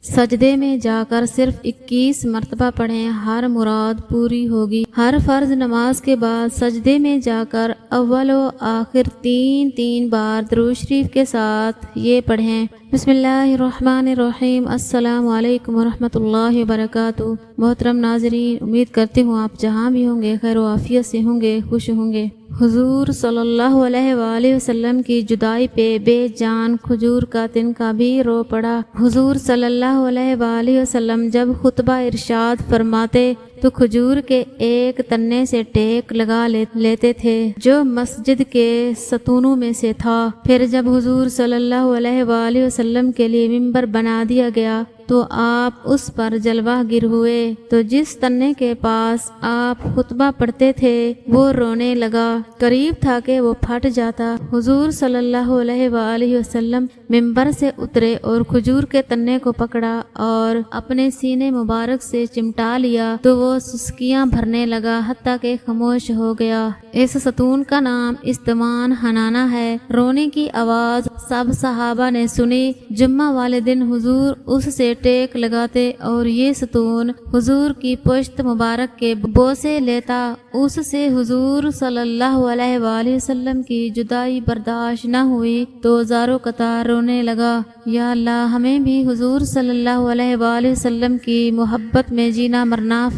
سجدے میں جا کر صرف 21 مرتبہ پڑھیں، ہر مراد پوری ہوگی۔ ہر فرض نماز کے بعد سجدے میں جا کر اول و آخر 3 بار درود شریف کے ساتھ یہ پڑھیں: بسم اللہ الرحمن الرحیم، السلام علیکم ورحمۃ اللہ وبرکاتہ۔ محترم ناظرین، امید کرتی ہوں آپ جہاں بھی ہوں گے خیر و عافیت سے ہوں گے، خوش ہوں گے۔ حضور صلی اللہ علیہ وآلہ وسلم کی جدائی پہ بے جان کھجور کا تنکا بھی رو پڑا۔ حضور صلی اللہ علیہ وآلہ وسلم جب خطبہ ارشاد فرماتے تو کھجور کے ایک تنے سے ٹیک لگا لیتے تھے جو مسجد کے ستونوں میں سے تھا۔ پھر جب حضور صلی اللہ علیہ وآلہ وسلم کے لیے ممبر بنا دیا گیا تو آپ اس پر جلوہ گر ہوئے، تو جس تنے کے پاس آپ خطبہ پڑھتے تھے وہ رونے لگا، قریب تھا کہ وہ پھٹ جاتا۔ حضور صلی اللہ علیہ وآلہ وسلم ممبر سے اترے اور کھجور کے تنے کو پکڑا اور اپنے سینے مبارک سے چمٹا لیا تو وہ سسکیاں بھرنے لگا حتیٰ کہ خاموش ہو گیا۔ اس ستون کا نام استمان حنانہ ہے۔ رونے کی آواز سب صحابہ نے سنی۔ جمعہ والے دن حضور اس سے ٹیک لگاتے اور یہ ستون حضور کی پشت مبارک کے بوسے لیتا۔ اس سے حضور صلی اللہ علیہ وآلہ وسلم کی جدائی برداشت نہ ہوئی تو زاروں قطار رونے لگا۔ یا اللہ، ہمیں بھی حضور صلی اللہ علیہ وآلہ وسلم کی محبت میں جینا مرنا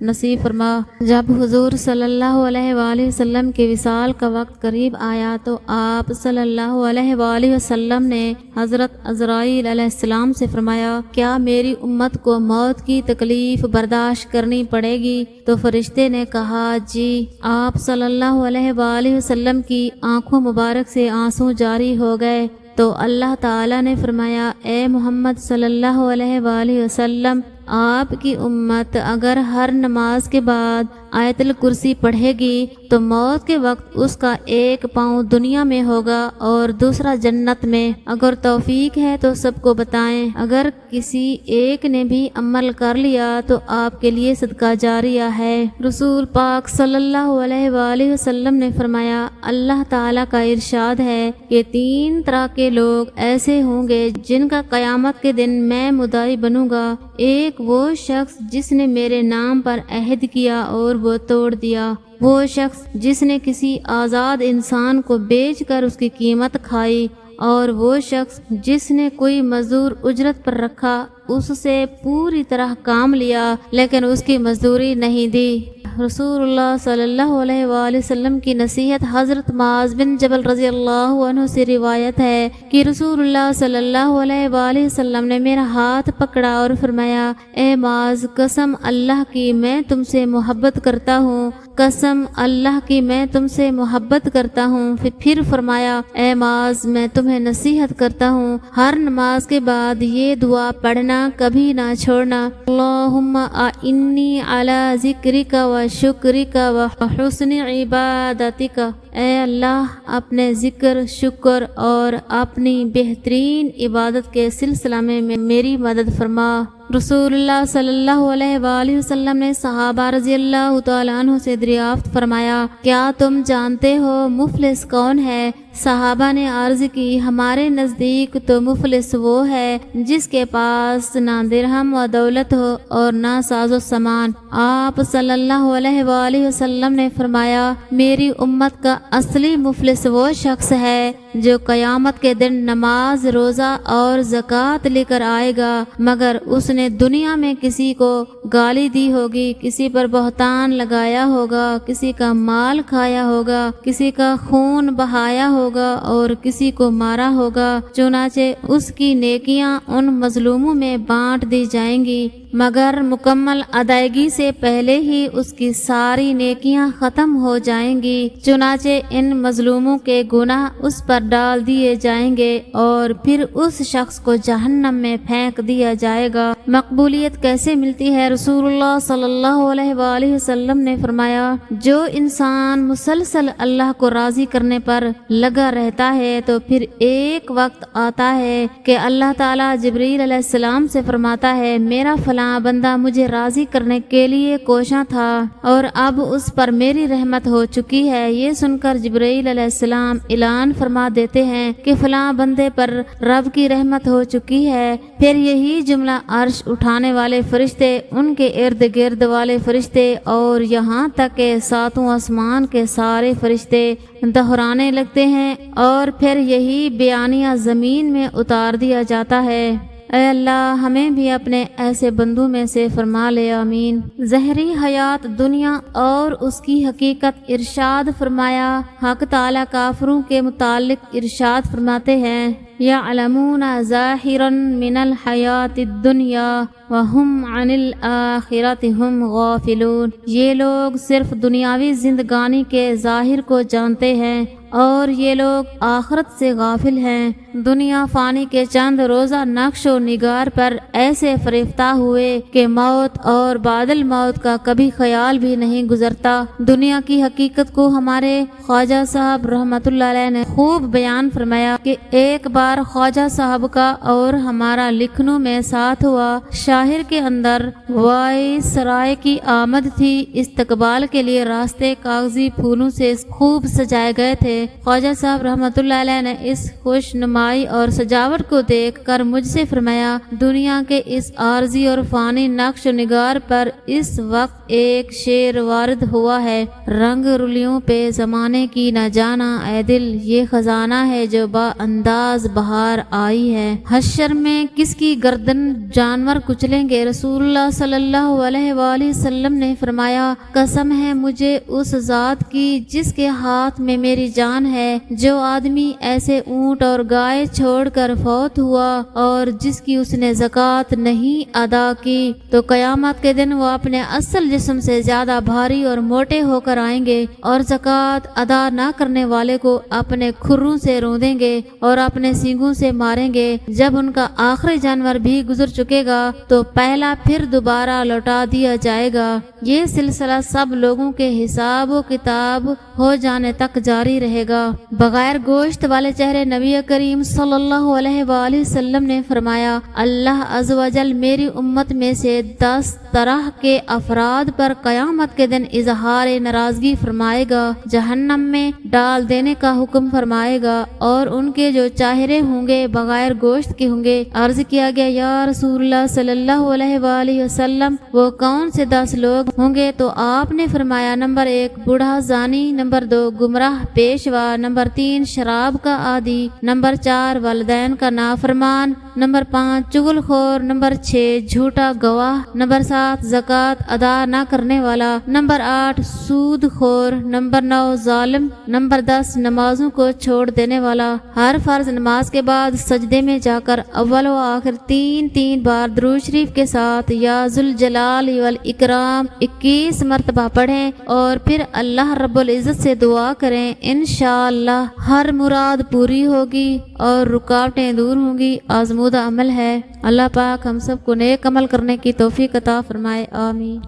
نصیب فرما۔ جب حضور صلی اللہ علیہ وآلہ وسلم کے وصال کا وقت قریب آیا تو آپ صلی اللہ علیہ وآلہ وسلم نے حضرت عزرائیل علیہ السلام سے فرمایا، کیا میری امت کو موت کی تکلیف برداشت کرنی پڑے گی؟ تو فرشتے نے کہا جی۔ آپ صلی اللہ علیہ وآلہ وسلم کی آنکھوں مبارک سے آنسو جاری ہو گئے تو اللہ تعالیٰ نے فرمایا، اے محمد صلی اللہ علیہ وآلہ وسلم، آپ کی امت اگر ہر نماز کے بعد آیت الکرسی پڑھے گی تو موت کے وقت اس کا ایک پاؤں دنیا میں ہوگا اور دوسرا جنت میں۔ اگر توفیق ہے تو سب کو بتائیں، اگر کسی ایک نے بھی عمل کر لیا تو آپ کے لیے صدقہ جاریہ ہے۔ رسول پاک صلی اللہ علیہ وآلہ وسلم نے فرمایا، اللہ تعالیٰ کا ارشاد ہے کہ 3 طرح کے لوگ ایسے ہوں گے جن کا قیامت کے دن میں مدعی بنوں گا۔ ایک وہ شخص جس نے میرے نام پر عہد کیا اور وہ توڑ دیا، وہ شخص جس نے کسی آزاد انسان کو بیچ کر اس کی قیمت کھائی، اور وہ شخص جس نے کوئی مزدور اجرت پر رکھا، اس سے پوری طرح کام لیا لیکن اس کی مزدوری نہیں دی۔ رسول اللہ صلی اللہ علیہ وآلہ وسلم کی نصیحت حضرت معاذ بن جبل رضی اللہ عنہ سے روایت ہے کہ رسول اللہ صلی اللہ علیہ وآلہ وسلم نے میرا ہاتھ پکڑا اور فرمایا، اے معاذ، قسم اللہ کی میں تم سے محبت کرتا ہوں، قسم اللہ کی میں تم سے محبت کرتا ہوں۔ پھر فرمایا، اے معاذ، میں تمہیں نصیحت کرتا ہوں، ہر نماز کے بعد یہ دعا پڑھنا کبھی نہ چھوڑنا، اللہم اعنی علی ذکرک و شکرک و حسن عبادتک۔ اے اللہ، اپنے ذکر، شکر اور اپنی بہترین عبادت کے سلسلہ میں میری مدد فرما۔ رسول اللہ صلی اللہ علیہ وآلہ وسلم نے صحابہ رضی اللہ تعالیٰ عنہ سے دریافت فرمایا، کیا تم جانتے ہو مفلس کون ہے؟ صحابہ نے عرض کی، ہمارے نزدیک تو مفلس وہ ہے جس کے پاس نہ درہم و دولت ہو اور نہ ساز و سامان۔ آپ صلی اللہ علیہ وآلہ وسلم نے فرمایا، میری امت کا اصلی مفلس وہ شخص ہے جو قیامت کے دن نماز، روزہ اور زکوٰۃ لے کر آئے گا، مگر اس نے دنیا میں کسی کو گالی دی ہوگی، کسی پر بہتان لگایا ہوگا، کسی کا مال کھایا ہوگا، کسی کا خون بہایا ہوگا اور کسی کو مارا ہوگا، چنانچہ اس کی نیکیاں ان مظلوموں میں بانٹ دی جائیں گی، مگر مکمل ادائیگی سے پہلے ہی اس کی ساری نیکیاں ختم ہو جائیں گی، چنانچہ ان مظلوموں کے گناہ اس پر ڈال دیے جائیں گے اور پھر اس شخص کو جہنم میں پھینک دیا جائے گا۔ مقبولیت کیسے ملتی ہے؟ رسول اللہ صلی اللہ علیہ وآلہ وسلم نے فرمایا، جو انسان مسلسل اللہ کو راضی کرنے پر لگا رہتا ہے تو پھر ایک وقت آتا ہے کہ اللہ تعالیٰ جبریل علیہ السلام سے فرماتا ہے، میرا فلاں فلاں بندہ مجھے راضی کرنے کے لیے کوشاں تھا اور اب اس پر میری رحمت ہو چکی ہے۔ یہ سن کر جبرائیل علیہ السلام اعلان فرما دیتے ہیں کہ فلاں بندے پر رب کی رحمت ہو چکی ہے۔ پھر یہی جملہ عرش اٹھانے والے فرشتے، ان کے ارد گرد والے فرشتے اور یہاں تک کہ ساتوں آسمان کے سارے فرشتے دہرانے لگتے ہیں، اور پھر یہی بیانیہ زمین میں اتار دیا جاتا ہے۔ اے اللہ ہمیں بھی اپنے ایسے بندوں میں سے فرما لے، آمین۔ ظہری حیات دنیا اور اس کی حقیقت ارشاد فرمایا۔ حق تعالیٰ کافروں کے متعلق ارشاد فرماتے ہیں، یعلمون ظاہرا من الحیات الدنیا وہم عن الآخرۃ ہم غافلون۔ یہ لوگ صرف دنیاوی زندگانی کے ظاہر کو جانتے ہیں اور یہ لوگ آخرت سے غافل ہیں۔ دنیا فانی کے چند روزہ نقش و نگار پر ایسے فریفتہ ہوئے کہ موت اور بعد الموت کا کبھی خیال بھی نہیں گزرتا۔ دنیا کی حقیقت کو ہمارے خواجہ صاحب رحمۃ اللہ علیہ نے خوب بیان فرمایا کہ ایک بار خواجہ صاحب کا اور ہمارا لکھنؤ میں ساتھ ہوا۔ شاہر کے اندر وائس رائے کی آمد تھی۔ استقبال کے لیے راستے کاغذی پھولوں سے خوب سجائے گئے تھے۔ خواجہ صاحب رحمۃ اللہ علیہ نے اس خوش نمائی اور سجاوٹ کو دیکھ کر مجھ سے فرمایا، دنیا کے اس عارضی اور فانی نقش و نگار پر اس وقت ایک شعر وارد ہوا ہے، رنگ رلیوں پہ زمانے کی نہ جانا اے دل، یہ خزانہ ہے جو با انداز بہار آئی ہے۔ حشر میں کس کی گردن جانور کچلیں گے؟ رسول اللہ صلی اللہ علیہ وآلہ وسلم نے فرمایا، قسم ہے مجھے اس ذات کی جس کے ہاتھ میں میری جان ہے، جو آدمی ایسے اونٹ اور گائے چھوڑ کر فوت ہوا اور جس کی اس نے زکوٰۃ نہیں ادا کی تو قیامت کے دن وہ اپنے اصل جسم سے زیادہ بھاری اور موٹے ہو کر آئیں گے، اور زکوٰۃ ادا نہ کرنے والے کو اپنے کھروں سے روندیں گے اور اپنے سینگوں سے ماریں گے۔ جب ان کا آخری جانور بھی گزر چکے گا تو پہلا پھر دوبارہ لوٹا دیا جائے گا۔ یہ سلسلہ سب لوگوں کے حساب و کتاب ہو جانے تک جاری رہے گا۔ بغیر گوشت والے چہرے نبی کریم صلی اللہ علیہ وآلہ وسلم نے فرمایا، اللہ عز و جل میری امت میں سے 10 طرح کے افراد پر قیامت کے دن اظہار ناراضگی فرمائے گا، جہنم میں ڈال دینے کا حکم فرمائے گا، اور ان کے جو چہرے ہوں گے بغیر گوشت کے ہوں گے۔ عرض کیا گیا، یا رسول اللہ صلی اللہ علیہ وآلہ وسلم وہ کون سے 10 لوگ ہوں گے؟ تو آپ نے فرمایا، نمبر 1 بوڑھا زانی، نمبر 2 گمراہ پیشوا، نمبر 3 شراب کا عادی، نمبر 4 والدین کا نافرمان، نمبر 5 چغل خور، نمبر 6 جھوٹا گواہ، نمبر 7 زکوٰۃ ادا نہ کرنے والا، نمبر 8 سود خور، نمبر 9 ظالم، نمبر 10 نمازوں کو چھوڑ دینے والا۔ ہر فرض نماز کے بعد سجدے میں جا کر اول و آخر 3 بار درود شریف کے ساتھ یا ذوالجلال والاکرام 21 مرتبہ پڑھیں اور پھر اللہ رب العزت سے دعا کریں، انشاءاللہ ہر مراد پوری ہوگی اور رکاوٹیں دور ہوں گی۔ آزمودہ عمل ہے۔ اللہ پاک ہم سب کو نیک عمل کرنے کی توفیق عطا فرمائے، آمین۔